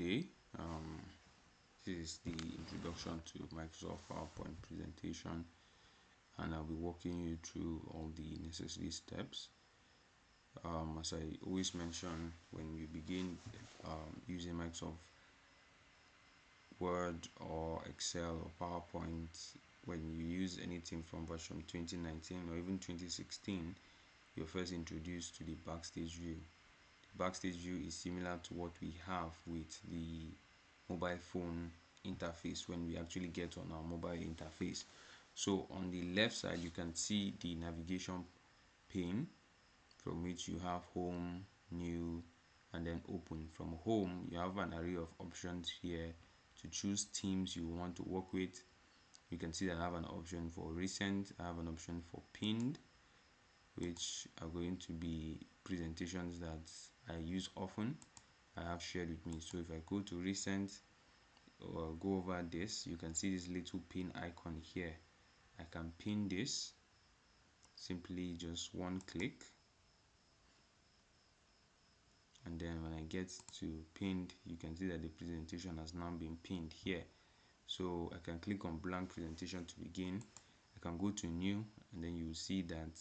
today. This is the introduction to Microsoft PowerPoint presentation, and I'll be walking you through all the necessary steps. As I always mention, when you begin using Microsoft Word or Excel or PowerPoint, when you use anything from version 2019 or even 2016, you're first introduced to the backstage view. The backstage view is similar to what we have with the mobile phone interface when we actually get on our mobile interface. So on the left side, you can see the navigation pane, from which you have home, new, and then open. From home, you have an array of options here to choose themes you want to work with. You can see that I have an option for recent, I have an option for pinned, which are going to be presentations that I use often, I have shared with me. So if I go to recent or go over this, you can see this little pin icon here. I can pin this, simply just one click, and then when I get to pinned, you can see that the presentation has now been pinned here. So I can click on blank presentation to begin. I can go to new, and then you will see that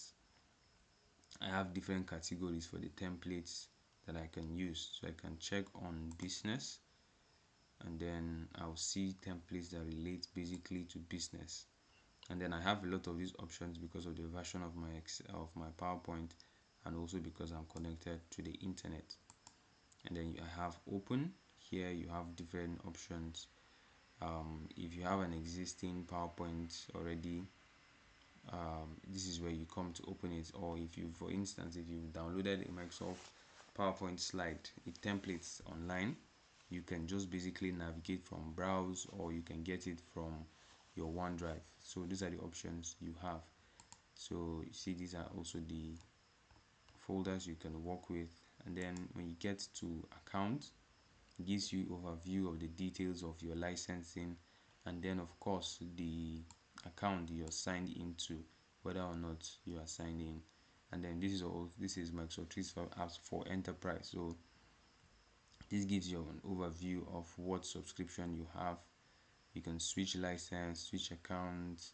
I have different categories for the templates that I can use. So I can check on business, and then I'll see templates that relate basically to business. And then I have a lot of these options because of the version of my PowerPoint, and also because I'm connected to the internet. And then I have open. Here you have different options. If you have an existing PowerPoint already, this is where you come to open it. Or if you, for instance, if you've downloaded a Microsoft PowerPoint slide, a templates online, you can just basically navigate from browse, or you can get it from your OneDrive. So these are the options you have. So you see, these are also the folders you can work with. And then when you get to account, it gives you overview of the details of your licensing, and then of course the account you're signed into, whether or not you are signed in. And then this is Microsoft 365 apps for enterprise. So this gives you an overview of what subscription you have. You can switch license, switch accounts,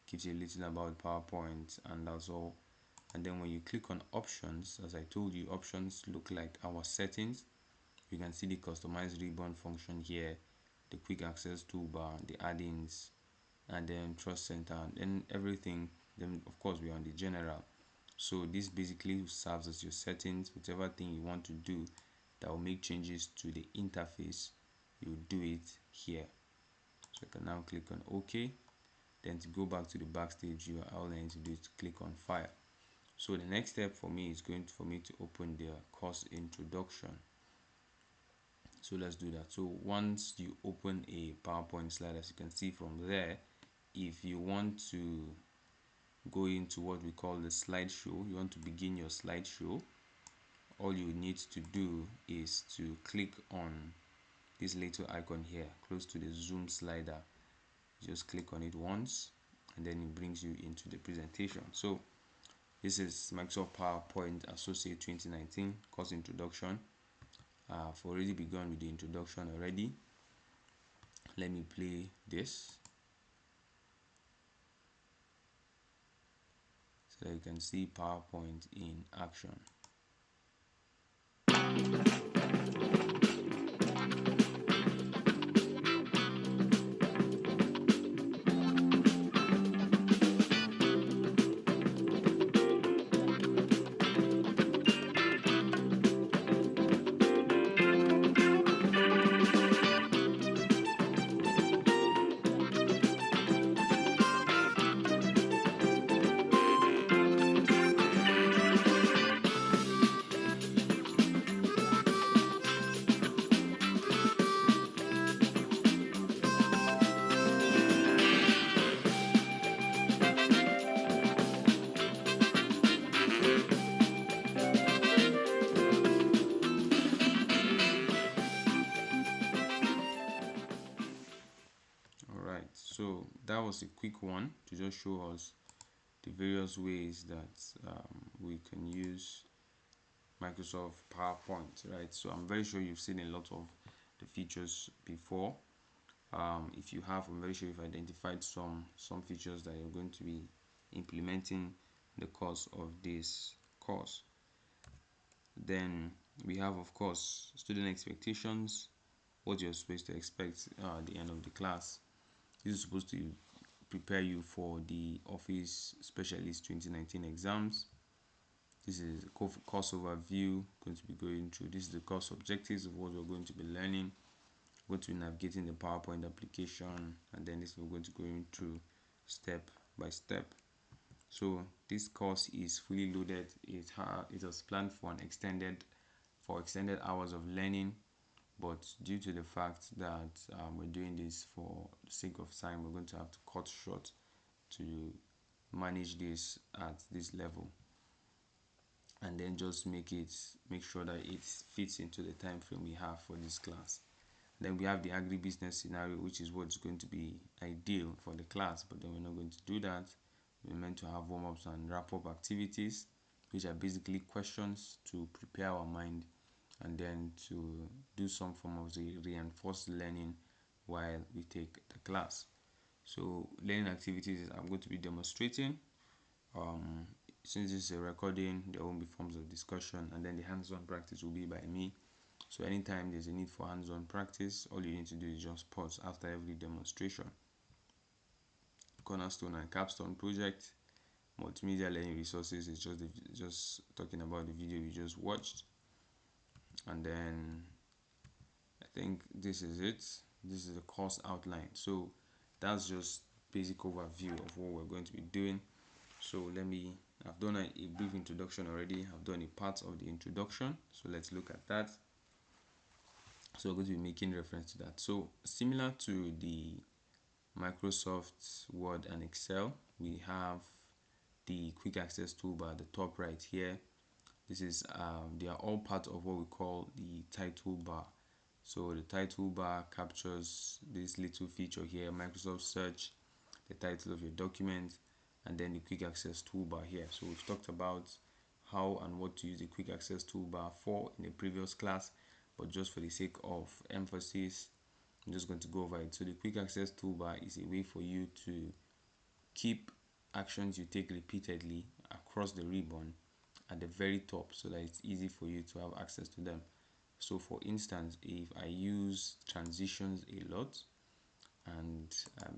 gives you a little about PowerPoint, and that's all. And then when you click on options, as I told you, options look like our settings. You can see the customize ribbon function here, the quick access toolbar, the add-ins, and then trust center, and then everything. Then of course we're on the general. So this basically serves as your settings. Whatever thing you want to do that will make changes to the interface, you do it here. So I can now click on OK. Then to go back to the backstage view, all I need to do is to click on file. So the next step for me is for me to open the course introduction. So let's do that. So once you open a PowerPoint slide, as you can see from there, if you want to go into what we call the slideshow, you want to begin your slideshow, all you need to do is to click on this little icon here close to the zoom slider. Just click on it once, and then it brings you into the presentation. So this is Microsoft PowerPoint Associate 2019 course introduction. I've already begun with the introduction already. Let me play this so that you can see PowerPoint in action. So that was a quick one to just show us the various ways that we can use Microsoft PowerPoint, right? So I'm very sure you've seen a lot of the features before. If you have, I'm very sure you've identified some features that you're going to be implementing in the course of this course. Then we have, of course, student expectations, what you're supposed to expect at the end of the class. This is supposed to prepare you for the Office Specialist 2019 exams. This is a course overview, going to be going through. This is the course objectives of what we're going to be learning. We're going to be navigating the PowerPoint application, and then this we're going to go through step by step. So this course is fully loaded. It was planned for extended hours of learning, but due to the fact that we're doing this for the sake of time, we're going to have to cut short to manage this at this level, and then just make sure that it fits into the time frame we have for this class. Then we have the agribusiness scenario, which is what's going to be ideal for the class, but then we're not going to do that. We're meant to have warm-ups and wrap-up activities, which are basically questions to prepare our mind and then to do some form of the reinforced learning while we take the class. So learning activities I'm going to be demonstrating. Since this is a recording, there won't be forms of discussion, and then the hands-on practice will be by me. So anytime there's a need for hands-on practice, all you need to do is just pause after every demonstration. Cornerstone and Capstone project, multimedia learning resources is just talking about the video you just watched. And then I think this is it. This is the course outline. So that's just basic overview of what we're going to be doing. So I've done a brief introduction already. I've done a part of the introduction. So let's look at that. So we're going to be making reference to that. So similar to the Microsoft Word and Excel, we have the quick access toolbar at the top right here. This is they are all part of what we call the title bar. So the title bar captures this little feature here, Microsoft Search, the title of your document, and then the quick access toolbar here. So we've talked about how and what to use the quick access toolbar for in the previous class, but just for the sake of emphasis, I'm just going to go over it. So the quick access toolbar is a way for you to keep actions you take repeatedly across the ribbon at the very top so that it's easy for you to have access to them. So for instance, if I use transitions a lot, and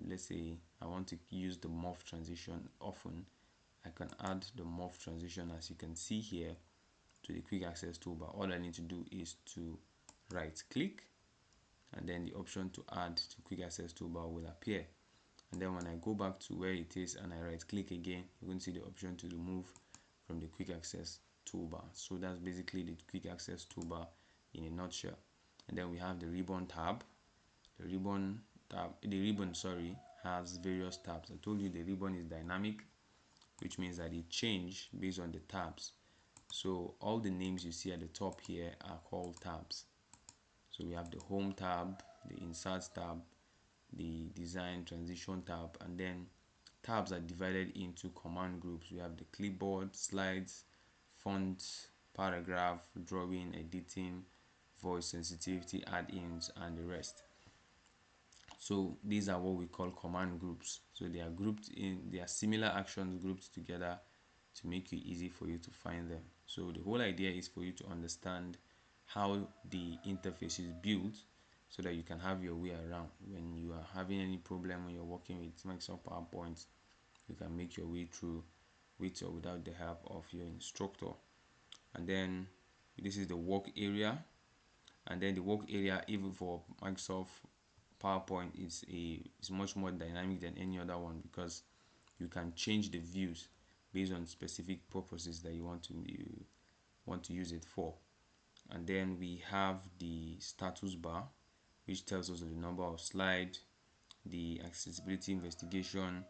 let's say I want to use the morph transition often, I can add the morph transition, as you can see here, to the quick access toolbar. All I need to do is to right click, and then the option to add to quick access toolbar will appear. And then when I go back to where it is and I right click again, you're going to see the option to remove from the quick access toolbar. So that's basically the quick access toolbar in a nutshell. And then we have the ribbon tab. The ribbon has various tabs. I told you the ribbon is dynamic, which means that it changes based on the tabs. So all the names you see at the top here are called tabs. So we have the home tab, the insert tab, the design transition tab, and then tabs are divided into command groups. We have the clipboard, slides, font, paragraph, drawing, editing, voice sensitivity, add-ins, and the rest. So these are what we call command groups. So they are similar actions grouped together to make it easy for you to find them. So the whole idea is for you to understand how the interface is built so that you can have your way around. When you are having any problem when you're working with Microsoft PowerPoint, you can make your way through with or without the help of your instructor. And then this is the work area, and then the work area, even for Microsoft PowerPoint, is much more dynamic than any other one, because you can change the views based on specific purposes that you want to use it for. And then we have the status bar, which tells us the number of slides, the accessibility investigation.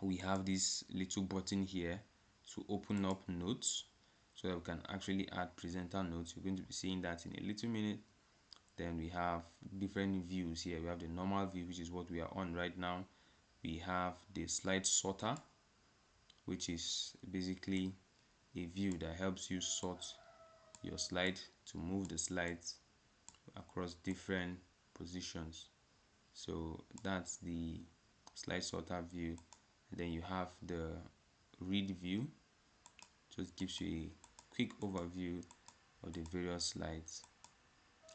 We have this little button here to open up notes so that we can actually add presenter notes. You're going to be seeing that in a little minute. Then we have different views here. We have the normal view, which is what we are on right now. We have the slide sorter, which is basically a view that helps you sort your slide to move the slides across different positions. So that's the slide sorter view. And then you have the read view, just gives you a quick overview of the various slides.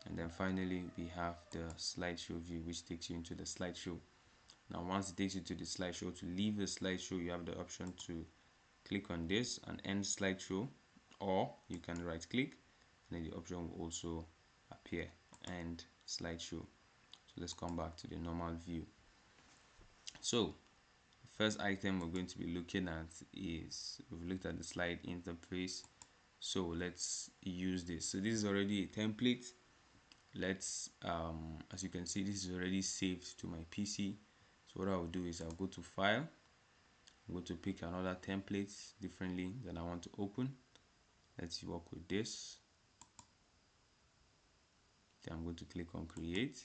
And then finally we have the slideshow view, which takes you into the slideshow. Now once it takes you to the slideshow, to leave the slideshow you have the option to click on this and end slideshow, or you can right click and then the option will also appear, end slideshow. So let's come back to the normal view. So the first item we're going to be looking at is, we've looked at the slide interface, so let's use this. So this is already a template. Let's as you can see, this is already saved to my PC. So what I will do is I'll go to file, I'm going to pick another template differently that I want to open. Let's work with this. Then I'm going to click on create,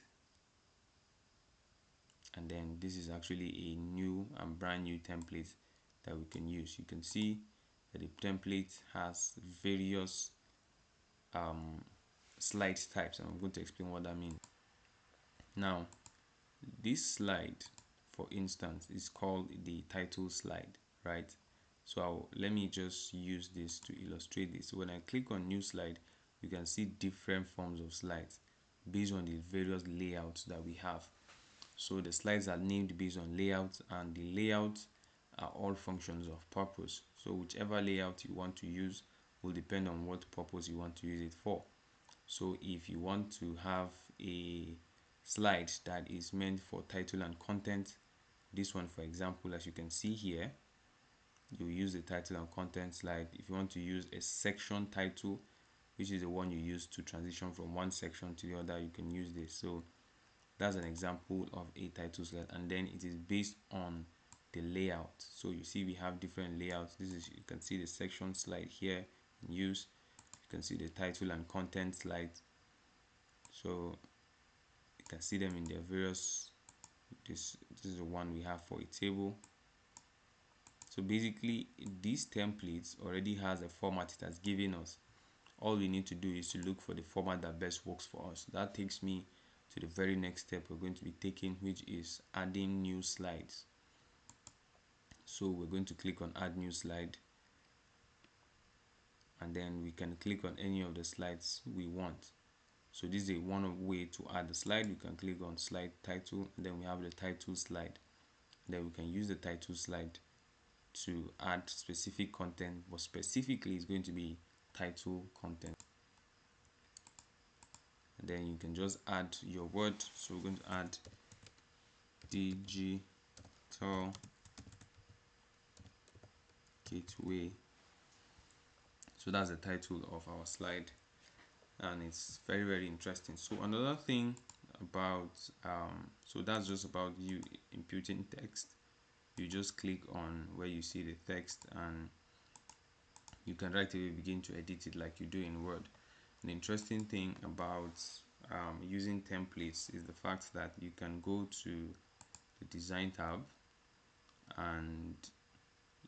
and then this is actually a new and brand new template that we can use. You can see that the template has various slide types, and I'm going to explain what that means. Now this slide, for instance, is called the title slide, right? So let me just use this to illustrate this. So when I click on new slide, you can see different forms of slides based on the various layouts that we have. So the slides are named based on layout, and the layouts are all functions of purpose. So whichever layout you want to use will depend on what purpose you want to use it for. So if you want to have a slide that is meant for title and content, this one for example, as you can see here, you use the title and content slide. If you want to use a section title, which is the one you use to transition from one section to the other, you can use this. So that's an example of a title slide, and then it is based on the layout. So you see we have different layouts. This is, you can see the section slide here in use. You can see the title and content slides. So you can see them in their various, this is the one we have for a table. So basically these templates already has a format it has given us. All we need to do is to look for the format that best works for us. That takes me to the very next step we're going to be taking, which is adding new slides. So we're going to click on add new slide, and then we can click on any of the slides we want. So this is a one way to add the slide. We can click on slide title, and then we have the title slide. Then we can use the title slide to add specific content, but specifically it's going to be title content. And then you can just add your word. So we're going to add digital gateway. So that's the title of our slide, and it's very interesting. So another thing about so that's just about you imputing text. You just click on where you see the text, and you can right away begin to edit it like you do in Word. An interesting thing about using templates is the fact that you can go to the design tab, and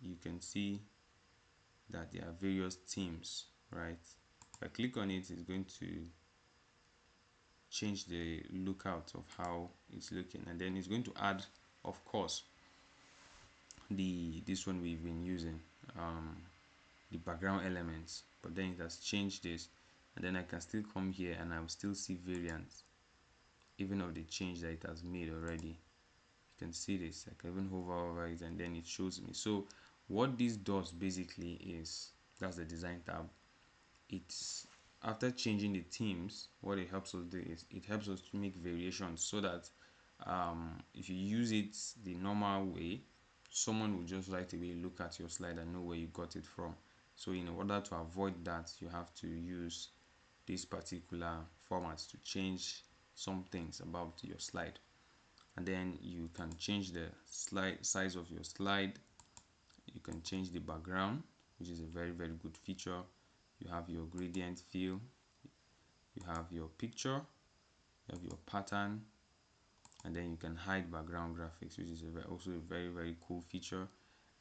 you can see that there are various themes, right? If I click on it, it's going to change the lookout of how it's looking, and then it's going to add, of course, this one we've been using, the background elements, but then it has changed this, and then I can still come here and I will still see variants even of the change that it has made already. You can see this. I can even hover over it and then it shows me. So what this does basically is, that's the design tab. It's after changing the themes, what it helps us do is it helps us to make variations, so that if you use it the normal way, someone will just right away look at your slide and know where you got it from. So in order to avoid that, you have to use this particular format to change some things about your slide. And then you can change the slide size of your slide. You can change the background, which is a very good feature. You have your gradient fill, you have your picture, you have your pattern, and then you can hide background graphics, which is also a very cool feature.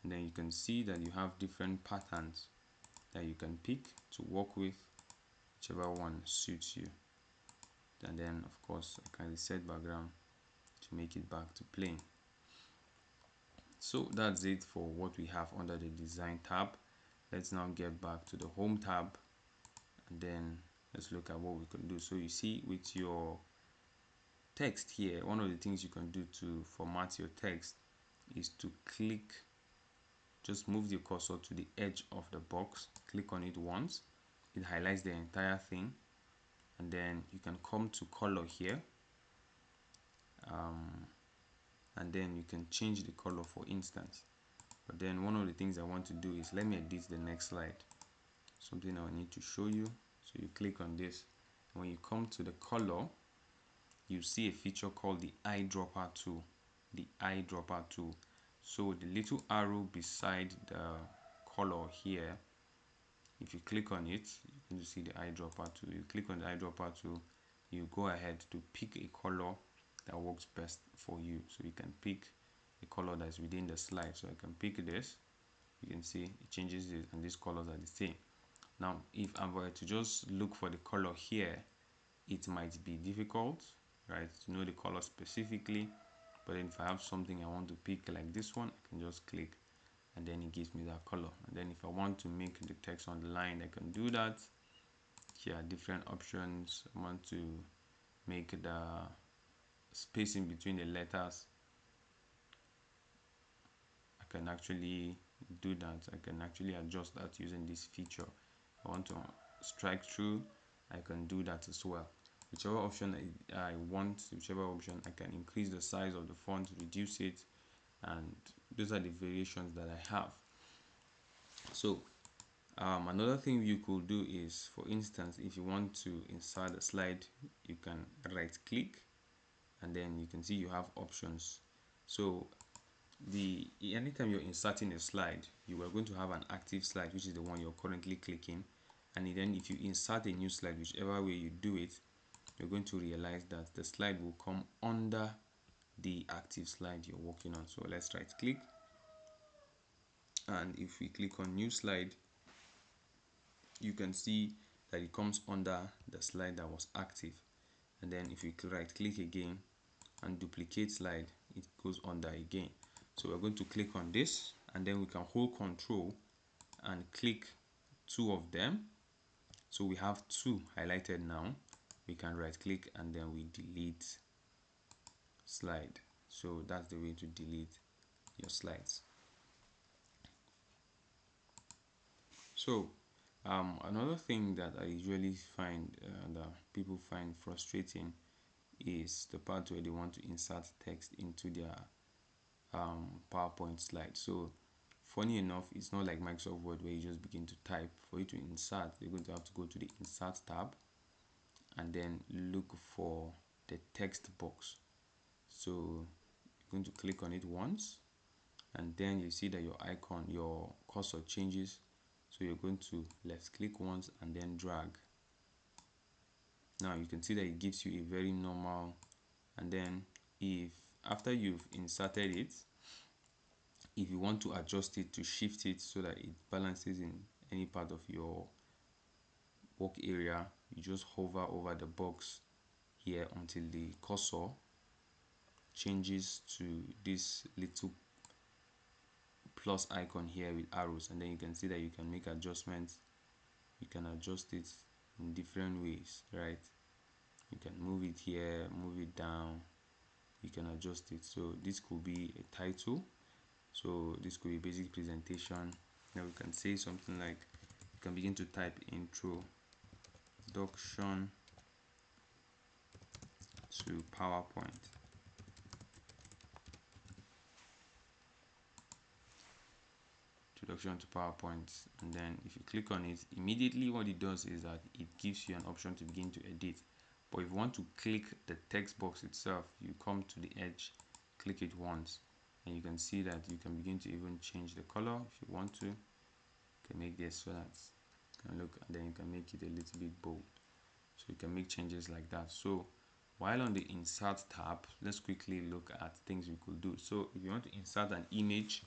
And then you can see that you have different patterns that you can pick to work with, whichever one suits you. and then of course I can reset background to make it back to plain. So that's it for what we have under the design tab. Let's now get back to the home tab, and then let's look at what we can do. So you see, with your text here, one of the things you can do to format your text is to just move the cursor to the edge of the box, click on it once, it highlights the entire thing, and then you can come to color here, and then you can change the color, for instance. But then one of the things I want to do is, let me edit the next slide, something I need to show you. So you click on this, and when you come to the color, you see a feature called the eyedropper tool. The eyedropper tool. So the little arrow beside the color here, if you click on it, you can see the eyedropper tool. You click on the eyedropper tool, you go ahead to pick a color that works best for you. So you can pick a color that's within the slide. So I can pick this. You can see it changes it, and these colors are the same. Now, if I were to just look for the color here, it might be difficult, right, to know the color specifically. But then if I have something I want to pick like this one, I can just click, and then it gives me that color. And then if I want to make the text on the line, I can do that. Here are different options. I want to make the spacing between the letters. I can actually do that. I can actually adjust that using this feature. I want to strike through, I can do that as well. Whichever option I want, whichever option, I can increase the size of the font, reduce it, and those are the variations that I have. So another thing you could do is, for instance, if you want to insert a slide, you can right click, and then you can see you have options. So anytime you're inserting a slide, you are going to have an active slide, which is the one you're currently clicking, and then if you insert a new slide, whichever way you do it, you're going to realize that the slide will come under the active slide you're working on. So let's right click, and if we click on new slide, you can see that it comes under the slide that was active. And then if we right click again and duplicate slide, it goes under again. So we're going to click on this, and then we can hold Control and click two of them. So we have two highlighted now. We can right click, and then we delete slide. So that's the way to delete your slides. So another thing that I usually find that people find frustrating is the part where they want to insert text into their PowerPoint slide. So funny enough, it's not like Microsoft Word where you just begin to type. For you to insert, you're going to have to go to the Insert tab and then look for the text box. So you're going to click on it once, and then you see that your icon, your cursor changes. So you're going to left click once and then drag. Now you can see that it gives you a very normal, and then if after you've inserted it, if you want to adjust it, to shift it so that it balances in any part of your work area, you just hover over the box here until the cursor changes to this little plus icon here with arrows, and then you can see that you can make adjustments. You can adjust it in different ways, right? You can move it here, move it down, you can adjust it. So this could be a title, so this could be basic presentation. Now we can say something like, you can begin to type introduction to PowerPoint. Introduction to PowerPoint, and then if you click on it, immediately what it does is that it gives you an option to begin to edit. But if you want to click the text box itself, you come to the edge, click it once, and you can see that you can begin to even change the color if you want to. You can make this so that you can look, and then you can make it a little bit bold. So you can make changes like that. So while on the Insert tab, let's quickly look at things we could do. So if you want to insert an image,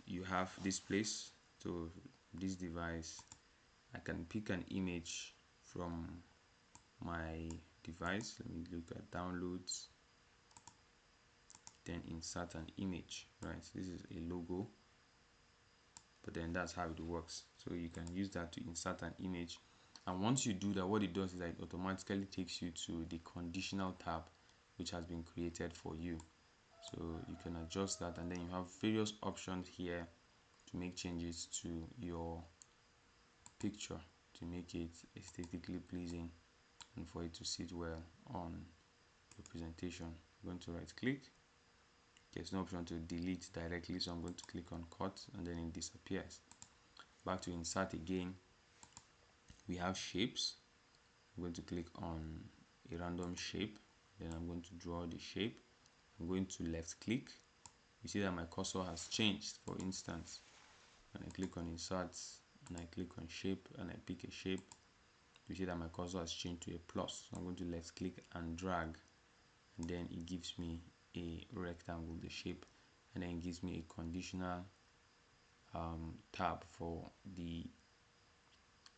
you have this place. So this device, I can pick an image from my device. Let me look at downloads, then insert an image. Right, this is a logo, but then that's how it works. So you can use that to insert an image, and once you do that, what it does is that it automatically takes you to the conditional tab which has been created for you. So you can adjust that, and then you have various options here to make changes to your picture to make it aesthetically pleasing and for it to sit well on your presentation. I'm going to right click. There's no option to delete directly, so I'm going to click on cut, and then it disappears. Back to insert again, we have shapes. I'm going to click on a random shape, then I'm going to draw the shape. I'm going to left click. You see that my cursor has changed. For instance, when I click on insert and I click on shape and I pick a shape, you see that my cursor has changed to a plus. So I'm going to left click and drag, and then it gives me a rectangle, the shape, and then it gives me a conditional tab for the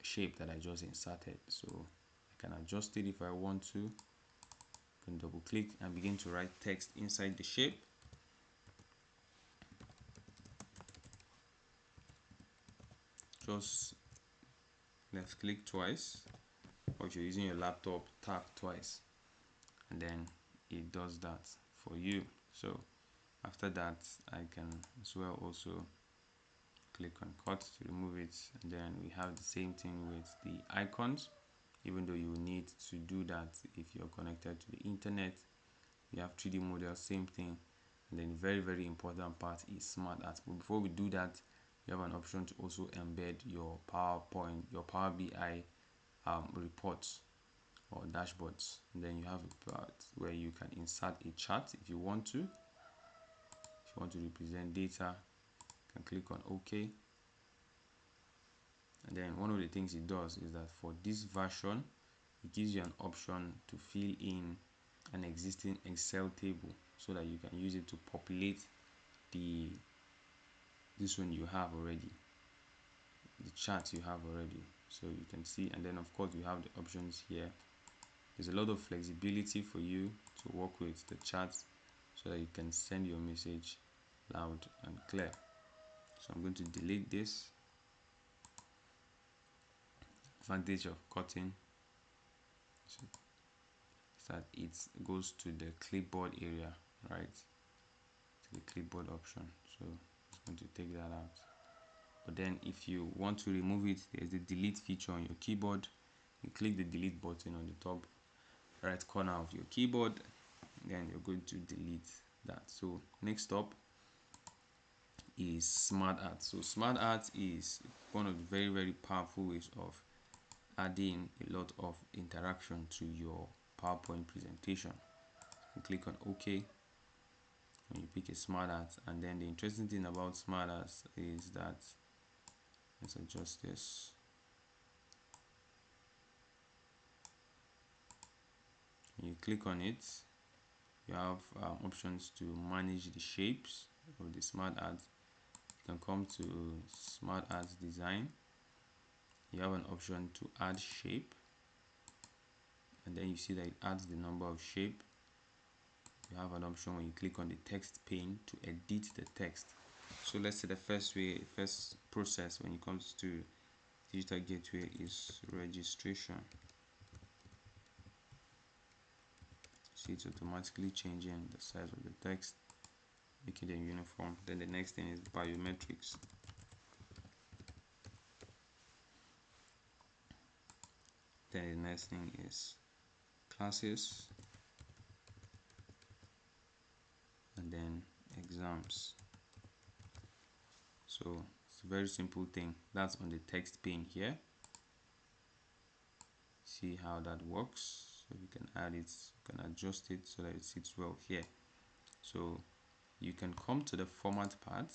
shape that I just inserted. So I can adjust it if I want to. I can double click and begin to write text inside the shape. Just left click twice, or if you're using your laptop, tap twice, and then it does that for you. So after that, I can as well also click on cut to remove it, and then we have the same thing with the icons, even though you need to do that if you're connected to the internet. We have 3D model, same thing. And then very important part is smart art. But before we do that, you have an option to also embed your PowerPoint, your Power BI reports or dashboards. And then you have a part where you can insert a chart if you want to. If you want to represent data, you can click on OK. And then one of the things it does is that for this version, it gives you an option to fill in an existing Excel table so that you can use it to populate this one you have already, the chart you have already. So you can see, and then of course you have the options here. There's a lot of flexibility for you to work with the charts so that you can send your message loud and clear. So I'm going to delete this. Advantage of cutting is that it goes to the clipboard area, right? To the clipboard option. So I'm just going to take that out. But then if you want to remove it, there's the delete feature on your keyboard. You click the delete button on the top right corner of your keyboard, then you're going to delete that. So next up is smart art. So smart art is one of the very powerful ways of adding a lot of interaction to your PowerPoint presentation. You click on OK when you pick a smart art, and then the interesting thing about smart art is that, let's adjust this. When you click on it, you have options to manage the shapes of the smart art. You can come to smart art design. You have an option to add shape, and then you see that it adds the number of shape. You have an option when you click on the text pane to edit the text. So let's say the first process when it comes to digital gateway is registration. See, it's automatically changing the size of the text, making them uniform. Then the next thing is biometrics. Then the next thing is classes, and then exams. So it's a very simple thing. That's on the text pane here. See how that works. So you can add it, you can adjust it so that it sits well here. So you can come to the format part,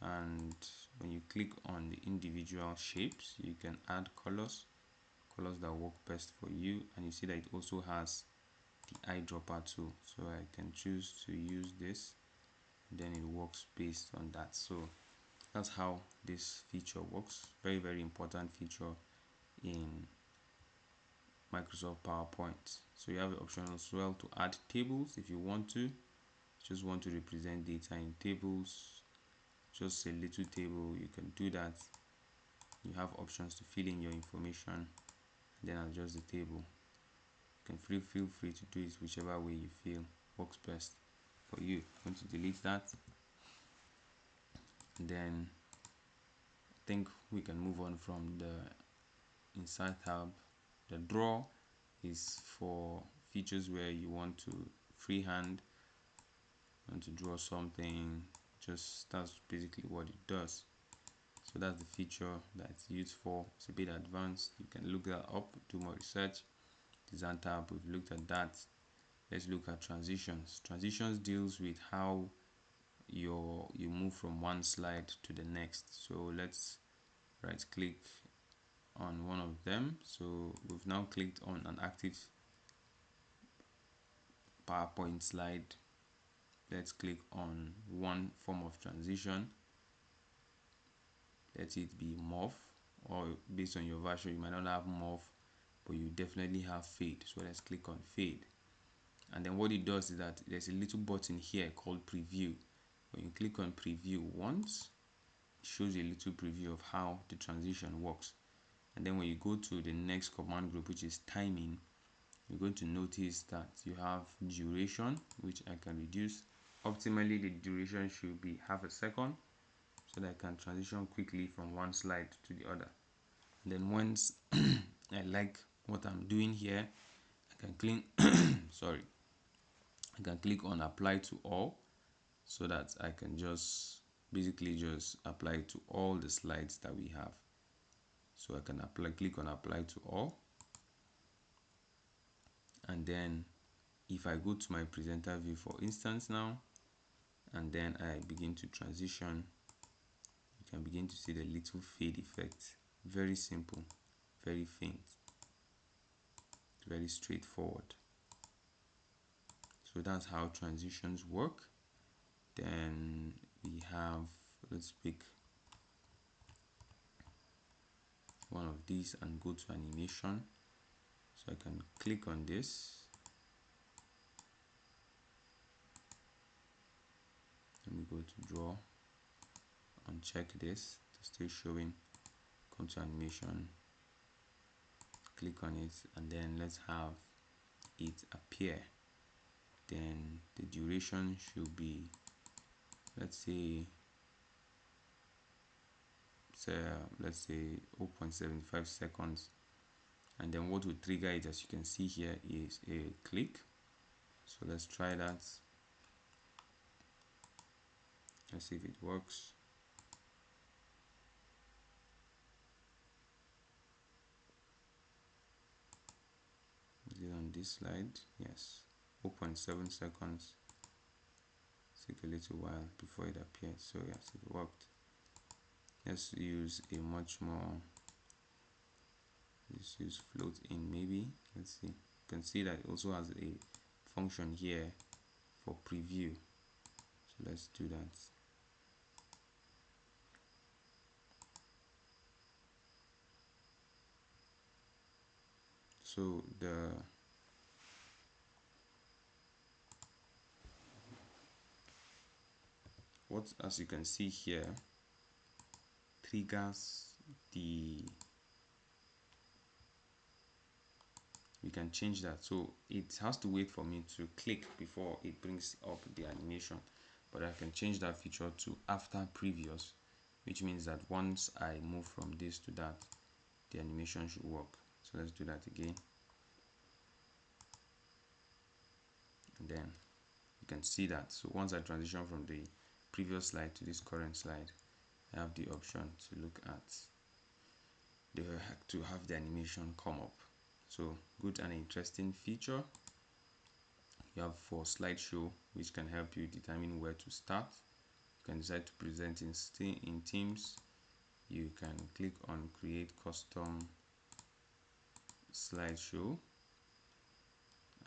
and when you click on the individual shapes, you can add colors that work best for you, and you see that it also has the eyedropper too. So I can choose to use this, then it works based on that. So that's how this feature works. Very important feature in Microsoft PowerPoint. So you have the option as well to add tables if you want to. Just want to represent data in tables, just a little table, you can do that. You have options to fill in your information, then adjust the table. You can feel free to do it whichever way you feel works best for you. I'm going to delete that, and then I think we can move on from the Insert tab. The draw is for features where you want to freehand, want to draw something. Just that's basically what it does. So that's the feature that it's used for. It's a bit advanced. You can look that up, do more research. Design tab, we've looked at that. Let's look at transitions. Transitions deals with how you move from one slide to the next. So let's right click on one of them. So we've now clicked on an active PowerPoint slide. Let's click on one form of transition. Let it be morph, or based on your version you might not have morph, but you definitely have fade. So let's click on fade, and then what it does is that there's a little button here called preview. When you click on preview once, it shows you a little preview of how the transition works. And then when you go to the next command group, which is timing, you're going to notice that you have duration, which I can reduce. Optimally, the duration should be half a second, so that I can transition quickly from one slide to the other. And then once I like what I'm doing here, I can click I can click on apply to all, so that I can just basically just apply to all the slides that we have. So I can click on apply to all, and then if I go to my presenter view for instance now, and then I begin to transition, you can begin to see the little fade effect. Very simple, very faint, very straightforward. So that's how transitions work. Then we have, let's pick one of these and go to animation. So I can click on this. Let me go to draw, uncheck this to stay showing, come to animation, click on it, and then let's have it appear. Then the duration should be, let's say 0.75 seconds, and then what will trigger it, as you can see here, is a click. So let's try that. Let's see if it works. Is it on this slide? Yes. 0.7 seconds. Take a little while before it appears. So yes, it worked. Let's use a much more, let's use float in maybe. Let's see. You can see that it also has a function here for preview. So let's do that. So as you can see here, triggers the, we can change that. So it has to wait for me to click before it brings up the animation, but I can change that feature to after previous, which means that once I move from this to that, the animation should work. So let's do that again, and then you can see that. So once I transition from the previous slide to this current slide, I have the option to look at to have the animation come up. So good and interesting feature. You have for slideshow, which can help you determine where to start. You can decide to present in Teams. You can click on create custom slideshow,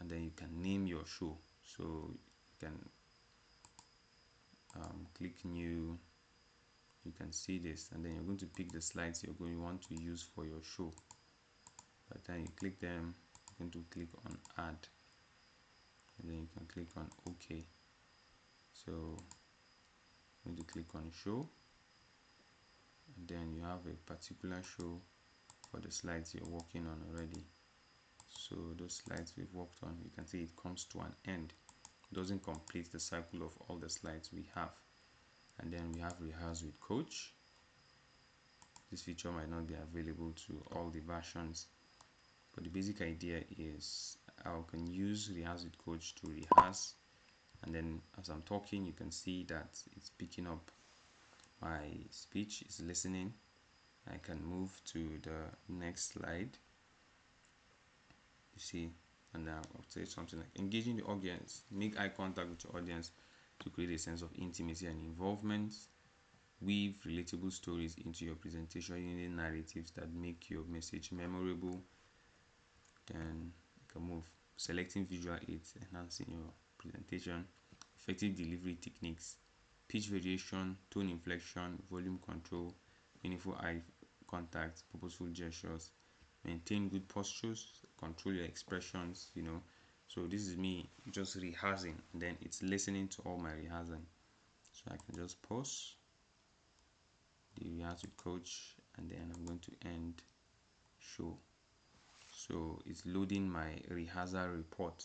and then you can name your show. So you can click new. You can see this, and then you're going to pick the slides you want to use for your show. By the time you click them, going to click on add, and then you can click on OK. So I'm going to click on show, and then you have a particular show for the slides you're working on already. So those slides we've worked on, you can see it comes to an end. It doesn't complete the cycle of all the slides we have. And then we have rehearse with coach. This feature might not be available to all the versions, but the basic idea is I can use rehearse with coach to rehearse, and then as I'm talking you can see that it's picking up my speech, is listening. I can move to the next slide, you see, and now I'll say something like engaging the audience, make eye contact with your audience to create a sense of intimacy and involvement, weave relatable stories into your presentation using narratives that make your message memorable. Then you can move selecting visual aids, enhancing your presentation, effective delivery techniques, pitch variation, tone inflection, volume control, meaningful eye contact, purposeful gestures, maintain good postures, control your expressions, So this is me just rehearsing, and then it's listening to all my rehearsing. So I can just pause the rehearse with coach, and then I'm going to end show. So it's loading my rehearsal report.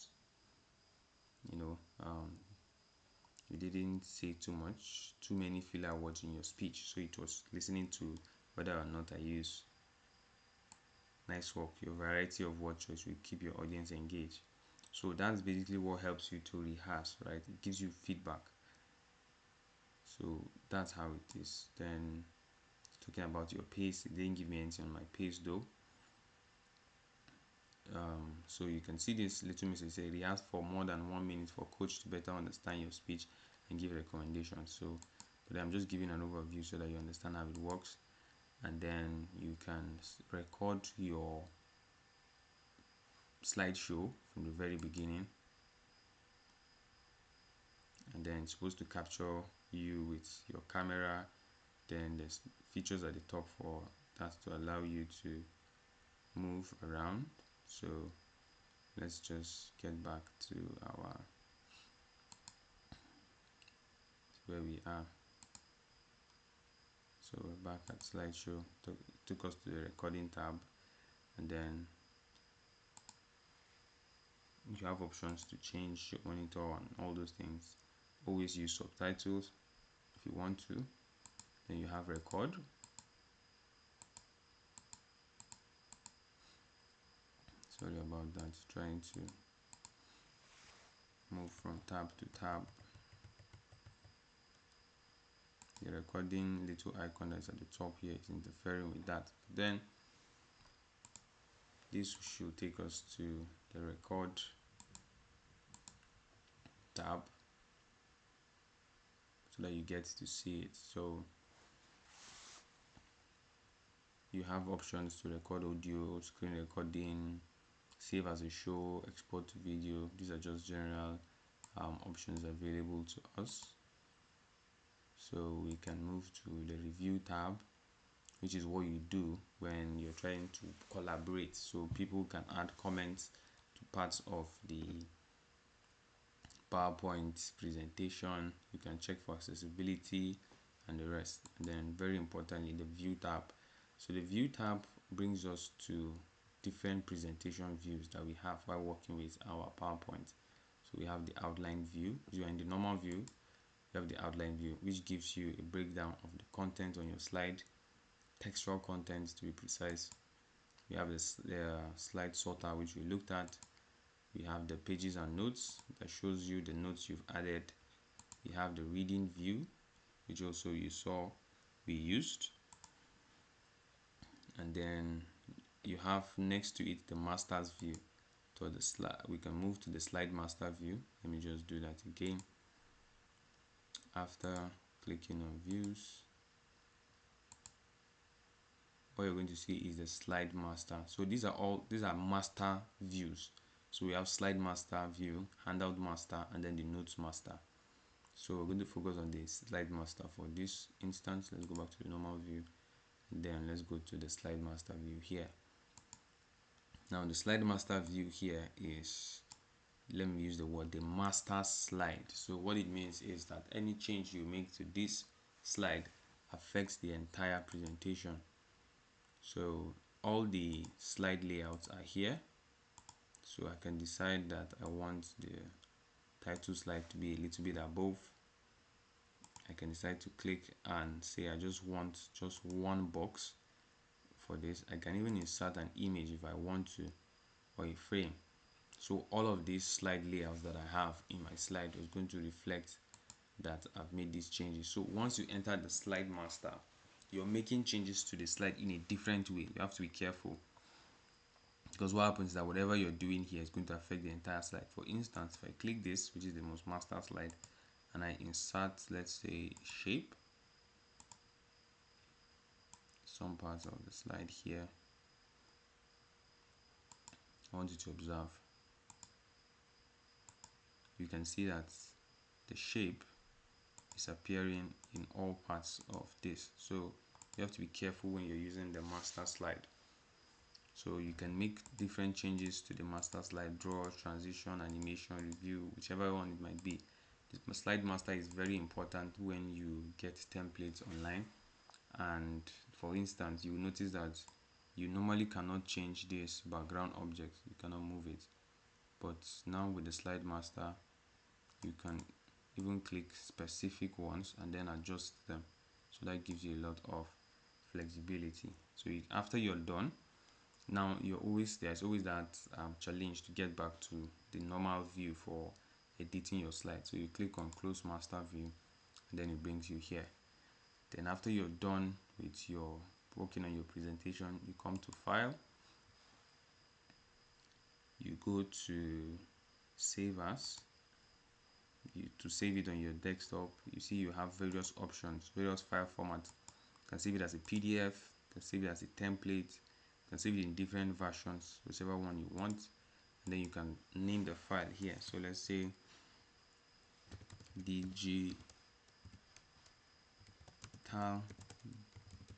You didn't say too many filler words in your speech, so it was listening to whether or not I use nice work. Your variety of word choice will keep your audience engaged. So that's basically what helps you to rehearse, right? It gives you feedback. So that's how it is. Then talking about your pace, it didn't give me anything on my pace though. So you can see this little message say rehearse for more than 1 minute for coach to better understand your speech and give recommendations. So but I'm just giving an overview so that you understand how it works, and then you can record your slideshow from the very beginning, and then it's supposed to capture you with your camera. Then there's features at the top for that to allow you to move around. So let's just get back to where we are. So we're back at slideshow. Took us to the recording tab, and then you have options to change your monitor and all those things. Always use subtitles if you want to. Then you have record. Sorry about that, trying to move from tab to tab. The recording little icon that's at the top here is interfering with that. Then this should take us to the record tab so that you get to see it. So you have options to record audio, screen recording, save as a show, export to video. These are just general options available to us. So we can move to the review tab, which is what you do when you're trying to collaborate. So people can add comments to parts of the PowerPoint presentation. You can check for accessibility and the rest. And then very importantly, the view tab. So the view tab brings us to different presentation views that we have while working with our PowerPoint. So we have the outline view. You are in the normal view. You have the outline view, which gives you a breakdown of the content on your slide, textual content to be precise. We have the slide sorter, which we looked at. We have the pages and notes that shows you the notes you've added. We have the reading view, which also you saw we used. And then you have next to it the master's view. So the slide, we can move to the slide master view. Let me just do that again. After clicking on views, what you're going to see is the slide master. So these are master views. So we have slide master view, handout master, and then the notes master. So we're going to focus on the slide master for this instance. Let's go back to the normal view, and then let's go to the slide master view here. Now the slide master view here is, let me use the word, the master slide. So what it means is that any change you make to this slide affects the entire presentation. So all the slide layouts are here. So I can decide that I want the title slide to be a little bit above. I can decide to click and say I just want just one box for this. I can even insert an image if I want to, or a frame. So all of these slide layouts that I have in my slide is going to reflect that I've made these changes. So once you enter the slide master, you're making changes to the slide in a different way. You have to be careful, because what happens is that whatever you're doing here is going to affect the entire slide. For instance, if I click this, which is the most master slide, and I insert, let's say, shape, some parts of the slide here, I want you to observe. You can see that the shape is appearing in all parts of this. So you have to be careful when you're using the master slide. So you can make different changes to the master slide: draw, transition, animation, review, whichever one it might be. The slide master is very important when you get templates online. And for instance, you will notice that you normally cannot change this background object, you cannot move it. But now with the slide master, you can even click specific ones and then adjust them. So that gives you a lot of flexibility. So after you're done, now there's always that challenge to get back to the normal view for editing your slide. So you click on close master view, and then it brings you here. Then after you're done with your working on your presentation, you come to file, you go to save as. To save it on your desktop, you see you have various options, various file formats. You can save it as a PDF, you can save it as a template, you can save it in different versions, whichever one you want, and then you can name the file here. So let's say digital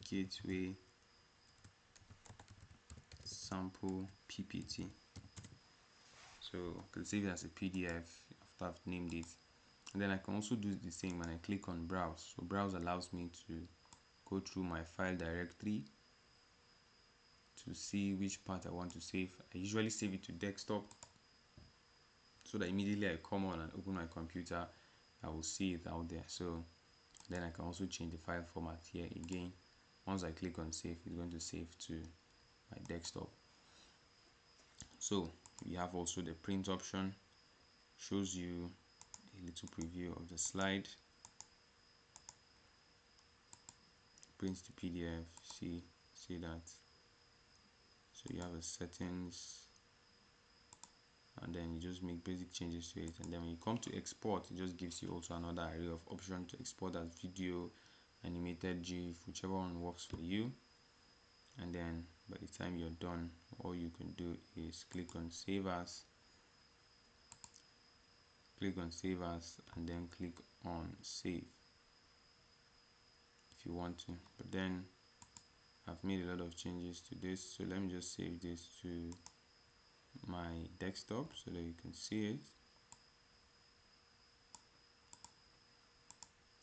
gateway sample PPT. So I can save it as a PDF after I've named it. And then I can also do the same when I click on browse. So browse allows me to go through my file directory to see which part I want to save. I usually save it to desktop, so that immediately I come on and open my computer, I will see it out there. So then I can also change the file format here again. Once I click on save, it's going to save to my desktop. So we have also the print option, shows you a little preview of the slide, prints the PDF, see that. So you have the settings, and then you just make basic changes to it. And then when you come to export, it just gives you also another array of options to export as video, animated GIF, whichever one works for you. And then by the time you're done, all you can do is click on save as, and then click on save if you want to. But then I've made a lot of changes to this, so let me just save this to my desktop so that you can see it.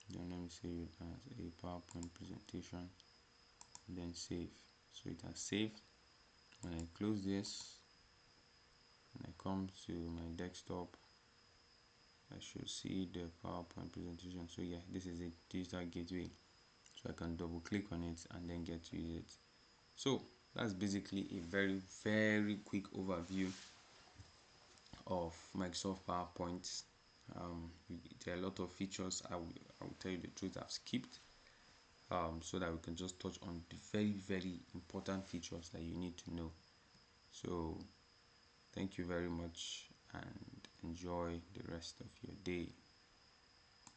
Then let me save it as a PowerPoint presentation, and then save. So it has saved. When I close this and I come to my desktop, I should see the PowerPoint presentation. So yeah, this is it, digital gateway. So I can double click on it and then get to use it. So that's basically a very, very quick overview of Microsoft PowerPoint. There are a lot of features I will tell you the truth I've skipped, so that we can just touch on the very, very important features that you need to know. So thank you very much and enjoy the rest of your day.